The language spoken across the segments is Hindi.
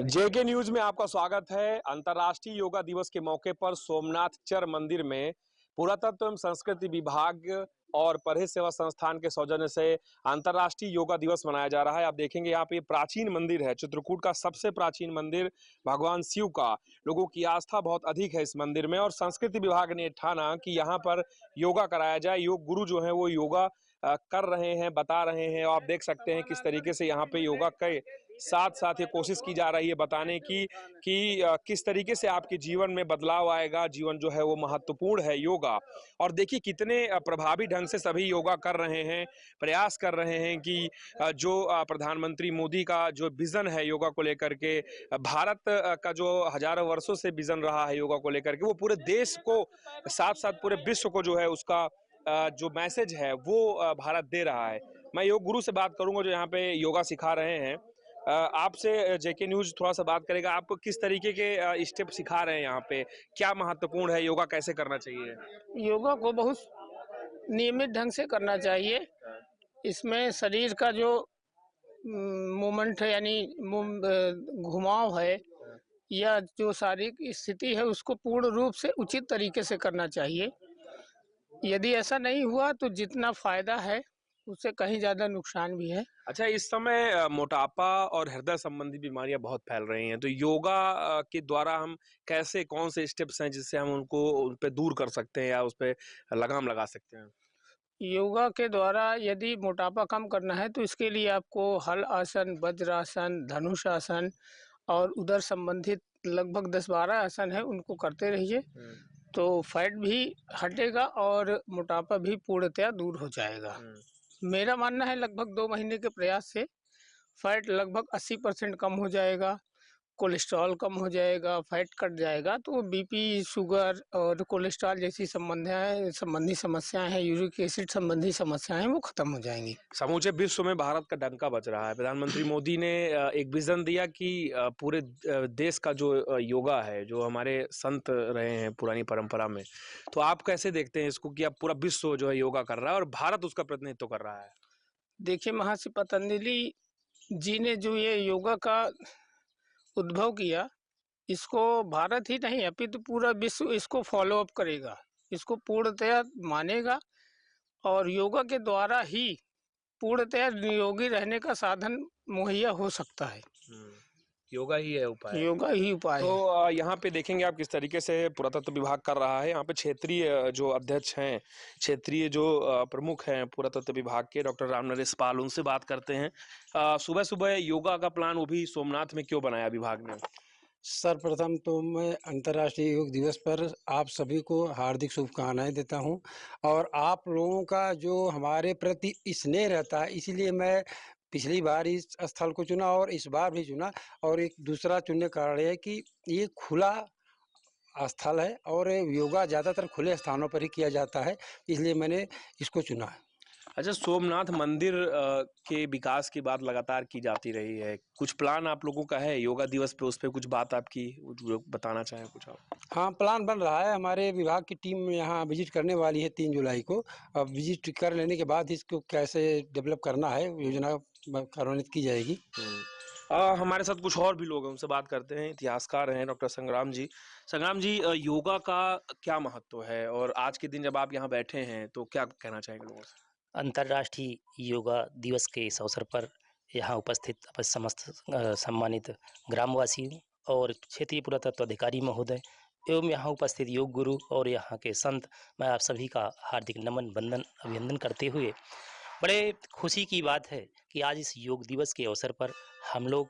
जेके न्यूज में आपका स्वागत है। अंतर्राष्ट्रीय योगा दिवस के मौके पर सोमनाथ चर मंदिर में पुरातत्व एवं संस्कृति विभाग और परहेज सेवा संस्थान के सौजन्य से अंतर्राष्ट्रीय योगा दिवस मनाया जा रहा है। आप देखेंगे यहाँ पे प्राचीन मंदिर है, चित्रकूट का सबसे प्राचीन मंदिर भगवान शिव का। लोगों की आस्था बहुत अधिक है इस मंदिर में और संस्कृति विभाग ने ठाना कि यहाँ पर योगा कराया जाए। योग गुरु जो है वो योगा कर रहे हैं, बता रहे हैं। और आप देख सकते हैं किस तरीके से यहाँ पे योगा के साथ साथ ये कोशिश की जा रही है बताने की कि किस तरीके से आपके जीवन में बदलाव आएगा। जीवन जो है वो महत्वपूर्ण है योगा। और देखिए कितने प्रभावी ढंग से सभी योगा कर रहे हैं, प्रयास कर रहे हैं कि जो प्रधानमंत्री मोदी का जो विजन है योगा को लेकर के, भारत का जो हजारों वर्षों से विजन रहा है योगा को लेकर के, वो पूरे देश को साथ साथ पूरे विश्व को जो है उसका जो मैसेज है वो भारत दे रहा है। मैं योग गुरु से बात करूंगा जो यहाँ पे योगा सिखा रहे हैं। आपसे जेके न्यूज थोड़ा सा बात करेगा, आप किस तरीके के स्टेप सिखा रहे हैं यहाँ पे, क्या महत्वपूर्ण है, योगा कैसे करना चाहिए? योगा को बहुत नियमित ढंग से करना चाहिए। इसमें शरीर का जो मूवमेंट है यानी घुमाव है या जो शारीरिक स्थिति है उसको पूर्ण रूप से उचित तरीके से करना चाहिए। यदि ऐसा नहीं हुआ तो जितना फायदा है उससे कहीं ज़्यादा नुकसान भी है। अच्छा, इस समय मोटापा और हृदय संबंधी बीमारियां बहुत फैल रही हैं, तो योगा के द्वारा हम कैसे, कौन से स्टेप्स हैं जिससे हम उनको उन पे दूर कर सकते हैं या उस पे लगाम लगा सकते हैं? योगा के द्वारा यदि मोटापा कम करना है तो इसके लिए आपको हल आसन, वज्रासन, धनुष आसन और उदर संबंधित लगभग 10-12 आसन है, उनको करते रहिए तो फैट भी हटेगा और मोटापा भी पूर्णतया दूर हो जाएगा। मेरा मानना है लगभग 2 महीने के प्रयास से फैट लगभग 80% कम हो जाएगा, कोलेस्ट्रॉल कम हो जाएगा, फैट कट जाएगा, तो बीपी, शुगर और कोलेस्ट्रॉल जैसी संबंधी समस्याएं हैं, यूरिक एसिड संबंधी समस्याएं हैं, वो खत्म हो जाएंगी। समूचे विश्व में भारत का डंका बज रहा है। प्रधानमंत्री मोदी ने एक विजन दिया कि पूरे देश का जो योगा है, जो हमारे संत रहे हैं पुरानी परंपरा में, तो आप कैसे देखते हैं इसको कि अब पूरा विश्व जो है योगा कर रहा है और भारत उसका प्रतिनिधित्व कर रहा है? देखिए, महर्षि पतंजलि जी ने जो ये योगा का उद्भव किया, इसको भारत ही नहीं अपितु पूरा विश्व इसको फॉलो अप करेगा, इसको पूर्णतया मानेगा और योगा के द्वारा ही पूर्णतया निरोगी रहने का साधन मुहैया हो सकता है। योगा ही है उपाय। योगा ही उपाय है। तो यहाँ पे देखेंगे आप किस तरीके से पुरातत्व विभाग कर रहा है। यहाँ पे क्षेत्रीय जो अध्यक्ष हैं, क्षेत्रीय जो प्रमुख हैं पुरातत्व विभाग के, डॉक्टर राम नरेश पाल, उनसे बात करते हैं। सुबह सुबह योगा का प्लान वो भी सोमनाथ में क्यों बनाया विभाग ने? सर्वप्रथम तो मैं अंतर्राष्ट्रीय योग दिवस पर आप सभी को हार्दिक शुभकामनाएं देता हूं और आप लोगों का जो हमारे प्रति स्नेह रहता है, इसीलिए मैं पिछली बार इस स्थल को चुना और इस बार भी चुना। और एक दूसरा चुनने का कारण है कि ये खुला स्थल है और योगा ज़्यादातर खुले स्थानों पर ही किया जाता है, इसलिए मैंने इसको चुना है। अच्छा, सोमनाथ मंदिर के विकास की बात लगातार की जाती रही है, कुछ प्लान आप लोगों का है योगा दिवस पे, उस पर कुछ बात आपकी बताना चाहें कुछ आप? हाँ, प्लान बन रहा है। हमारे विभाग की टीम यहाँ विजिट करने वाली है 3 जुलाई को। अब विजिट कर लेने के बाद इसको कैसे डेवलप करना है, योजना कार्यान्वित की जाएगी। हमारे साथ कुछ और भी लोग हैं, उनसे बात करते हैं। इतिहासकार हैं डॉक्टर संग्राम जी। संग्राम जी, योगा का क्या महत्व है और आज के दिन जब आप यहाँ बैठे हैं तो क्या कहना चाहेंगे लोगों से? अंतर्राष्ट्रीय योगा दिवस के इस अवसर पर यहाँ उपस्थित समस्त सम्मानित ग्रामवासियों और क्षेत्रीय पुरातत्व अधिकारी महोदय एवं यहाँ उपस्थित योग गुरु और यहाँ के संत, मैं आप सभी का हार्दिक नमन, वंदन, अभिनंदन करते हुए बड़े खुशी की बात है कि आज इस योग दिवस के अवसर पर हम लोग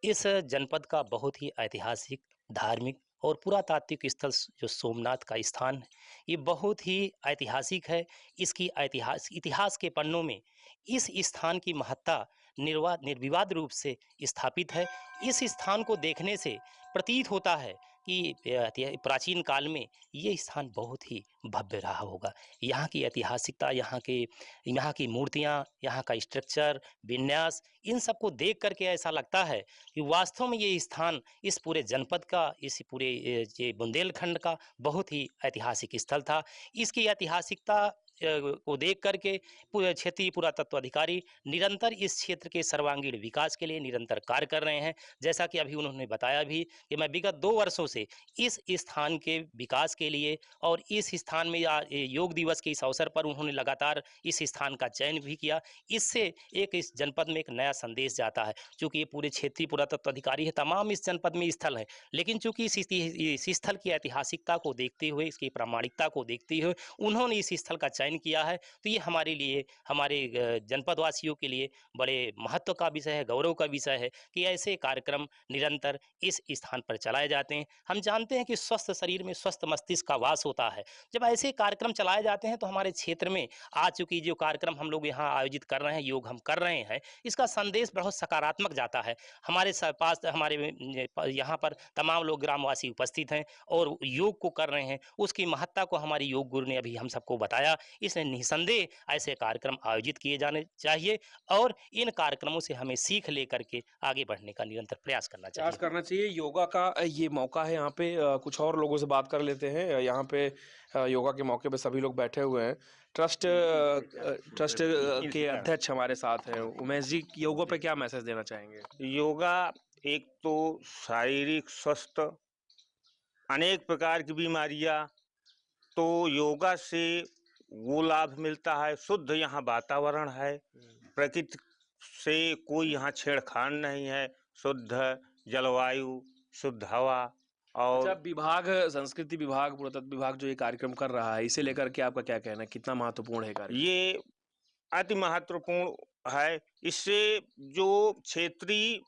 इस जनपद का बहुत ही ऐतिहासिक, धार्मिक और पुरातात्विक स्थल जो सोमनाथ का स्थान है, ये बहुत ही ऐतिहासिक है। इसकी इतिहास के पन्नों में इस स्थान की महत्ता निर्विवाद रूप से स्थापित है। इस स्थान को देखने से प्रतीत होता है कि प्राचीन काल में ये स्थान बहुत ही भव्य रहा होगा। यहाँ की ऐतिहासिकता, यहाँ की मूर्तियाँ, यहाँ का स्ट्रक्चर, विन्यास, इन सब को देख करके ऐसा लगता है कि वास्तव में ये स्थान इस पूरे जनपद का, इस पूरे ये बुंदेलखंड का बहुत ही ऐतिहासिक स्थल था। इसकी ऐतिहासिकता को देख करके क्षेत्रीय पुरातत्व अधिकारी निरंतर इस क्षेत्र के सर्वांगीण विकास के लिए निरंतर कार्य कर रहे हैं। जैसा कि अभी उन्होंने बताया भी कि मैं विगत 2 वर्षों से इस स्थान के विकास के लिए और इस स्थान में योग दिवस के इस अवसर पर उन्होंने लगातार इस स्थान का चयन भी किया। इससे एक इस जनपद में एक नया संदेश जाता है। चूँकि ये पूरे क्षेत्रीय पुरातत्व अधिकारी है, तमाम इस जनपद में स्थल है, लेकिन चूँकि इस स्थल की ऐतिहासिकता को देखते हुए, इसकी प्रामाणिकता को देखते हुए उन्होंने इस स्थल का चयन किया है। तो ये हमारे लिए, हमारे जनपद वासियों के लिए बड़े महत्व का विषय है, गौरव का विषय है कि ऐसे कार्यक्रम निरंतर इस स्थान पर चलाए जाते हैं। हम जानते हैं कि स्वस्थ शरीर में स्वस्थ मस्तिष्क का वास होता है। जब ऐसे कार्यक्रम चलाए जाते हैं तो हमारे क्षेत्र में आज चूँकि जो कार्यक्रम हम लोग यहाँ आयोजित कर रहे हैं, योग हम कर रहे हैं, इसका संदेश बहुत सकारात्मक जाता है। हमारे पास हमारे यहाँ पर तमाम लोग ग्रामवासी उपस्थित हैं और योग को कर रहे हैं। उसकी महत्ता को हमारे योग गुरु ने अभी हम सबको बताया। इसलिए निसंदेह ऐसे कार्यक्रम आयोजित किए जाने चाहिए और इन कार्यक्रमों से हमें सीख लेकर के आगे बढ़ने का निरंतर प्रयास करना चाहिए। योगा का ये मौका है, यहाँ पे कुछ और लोगों से बात कर लेते हैं। यहाँ पे योगा के मौके पे सभी लोग बैठे हुए हैं। ट्रस्ट के अध्यक्ष हमारे साथ हैं। उमेश जी, योगा पे क्या मैसेज देना चाहेंगे? योगा एक तो शारीरिक स्वस्थ, अनेक प्रकार की बीमारियां, तो योगा से वो लाभ मिलता है। शुद्ध यहाँ वातावरण है, प्रकृति से कोई यहाँ छेड़खान नहीं है, शुद्ध जलवायु, शुद्ध हवा। और जब विभाग, संस्कृति विभाग, पुरातत्व विभाग जो ये कार्यक्रम कर रहा है, इसे लेकर के आपका क्या कहना है? कितना महत्वपूर्ण है कार्य? ये अति महत्वपूर्ण है। इससे जो क्षेत्रीय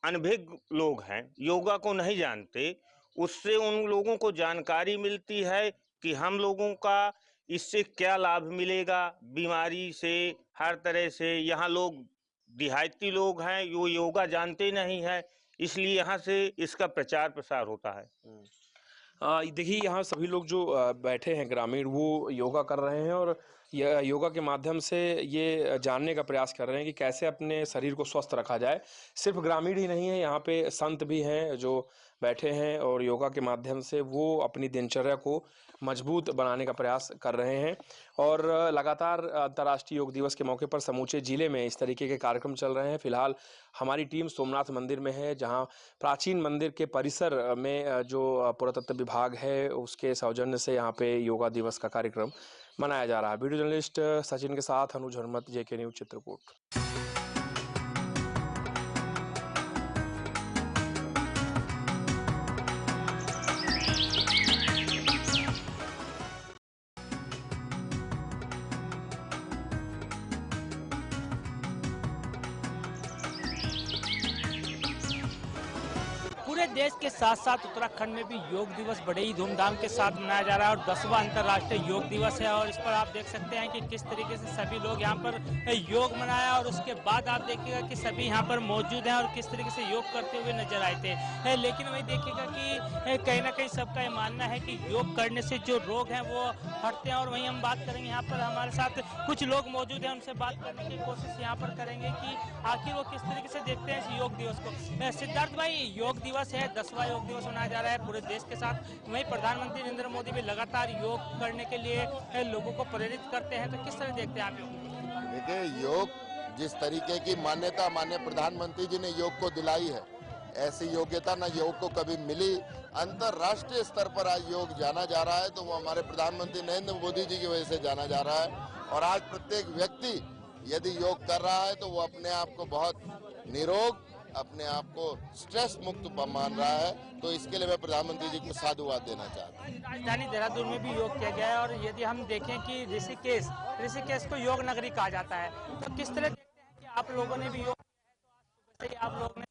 अनभिज्ञ लोग हैं, योगा को नहीं जानते, उससे उन लोगों को जानकारी मिलती है कि हम लोगों का इससे क्या लाभ मिलेगा। बीमारी से, हर तरह से यहाँ लोग देहाती लोग हैं, वो योगा जानते नहीं है, इसलिए यहाँ से इसका प्रचार प्रसार होता है। देखिए, यहाँ सभी लोग जो बैठे हैं ग्रामीण, वो योगा कर रहे हैं और योगा के माध्यम से ये जानने का प्रयास कर रहे हैं कि कैसे अपने शरीर को स्वस्थ रखा जाए। सिर्फ ग्रामीण ही नहीं है, यहाँ पे संत भी हैं जो बैठे हैं और योगा के माध्यम से वो अपनी दिनचर्या को मजबूत बनाने का प्रयास कर रहे हैं। और लगातार अंतर्राष्ट्रीय योग दिवस के मौके पर समूचे जिले में इस तरीके के कार्यक्रम चल रहे हैं। फिलहाल हमारी टीम सोमनाथ मंदिर में है, जहां प्राचीन मंदिर के परिसर में जो पुरातत्व विभाग है उसके सौजन्य से यहाँ पे योगा दिवस का कार्यक्रम मनाया जा रहा है। वीडियो जर्नलिस्ट सचिन के साथ अनुज हरमत, जेके न्यूज, चित्रकूट। पूरे देश के साथ साथ उत्तराखंड में भी योग दिवस बड़े ही धूमधाम के साथ मनाया जा रहा है और 10वां अंतर्राष्ट्रीय योग दिवस है। और इस पर आप देख सकते हैं कि किस तरीके से सभी लोग यहाँ पर योग मनाया और उसके बाद आप देखिएगा कि सभी यहाँ पर मौजूद हैं और किस तरीके से योग करते हुए नजर आए थे। लेकिन वही देखिएगा कि कहीं ना कहीं सबका ये मानना है कि योग करने से जो रोग हैं वो हटते हैं। और वहीं हम बात करेंगे, यहाँ पर हमारे साथ कुछ लोग मौजूद हैं, उनसे बात करने की कोशिश यहाँ पर करेंगे कि आखिर वो किस तरीके से देखते हैं इस योग दिवस को। सिद्धार्थ भाई, योग दिवस है, 10वां योग दिवस मनाया जा रहा है पूरे देश के साथ। वहीं प्रधानमंत्री नरेंद्र मोदी भी लगातार योग करने के लिए लोगों को प्रेरित करते हैं, तो किस तरह देखते हैं आप योग? देखिए, योग जिस तरीके की मान्यता माननीय प्रधानमंत्री जी ने योग को दिलाई है, ऐसी योग्यता न योग को कभी मिली। अंतर्राष्ट्रीय स्तर पर आज योग जाना जा रहा है तो वो हमारे प्रधानमंत्री नरेंद्र मोदी जी की वजह से जाना जा रहा है। और आज प्रत्येक व्यक्ति यदि योग कर रहा है तो वो अपने आप को बहुत निरोग, अपने आप को स्ट्रेस मुक्त मान रहा है। तो इसके लिए मैं प्रधानमंत्री जी को साधुवाद देना चाहता हूँ। राजधानी देहरादून में भी योग किया गया है और यदि हम देखें कि ऋषिकेश को योग नगरी कहा जाता है, तो किस तरह देखते हैं कि आप लोगों ने भी योग किया है? तो आज सुबह से आप लोगों ने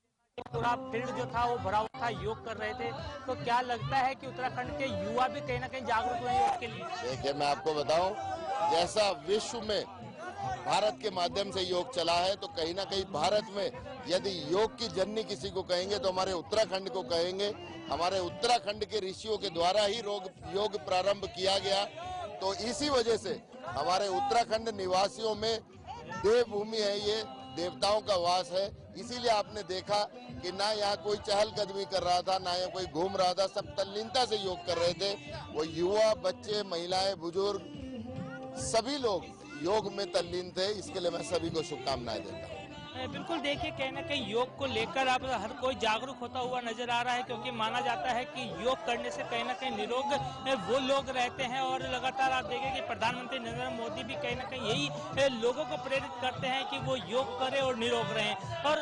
पूरा फील्ड जो था वो भरा हुआ था, योग कर रहे थे, तो क्या लगता है कि उत्तराखंड के युवा भी कहीं ना कहीं जागरूक हुए योग के लिए? देखिए, मैं आपको बताऊं, जैसा विश्व में भारत के माध्यम से योग चला है, तो कहीं ना कहीं भारत में यदि योग की जननी किसी को कहेंगे तो हमारे उत्तराखंड को कहेंगे। हमारे उत्तराखंड के ऋषियों के द्वारा ही योग प्रारंभ किया गया। तो इसी वजह से हमारे उत्तराखंड निवासियों में देवभूमि है, ये देवताओं का वास है। इसीलिए आपने देखा कि ना यहाँ कोई चहलकदमी कर रहा था, ना यहाँ कोई घूम रहा था, सब तल्लीनता से योग कर रहे थे। वो युवा, बच्चे, महिलाएं, बुजुर्ग, सभी लोग योग में तल्लीन थे। इसके लिए मैं सभी को शुभकामनाएं देता हूँ। बिल्कुल, देखिए कहीं ना कहीं योग को लेकर अब हर कोई जागरूक होता हुआ नजर आ रहा है, क्योंकि माना जाता है कि योग करने से कहीं ना कहीं निरोग वो लोग रहते हैं। और लगातार आप देखें कि प्रधानमंत्री नरेंद्र मोदी भी कहीं ना कहीं यही लोगों को प्रेरित करते हैं कि वो योग करें और निरोग रहें। और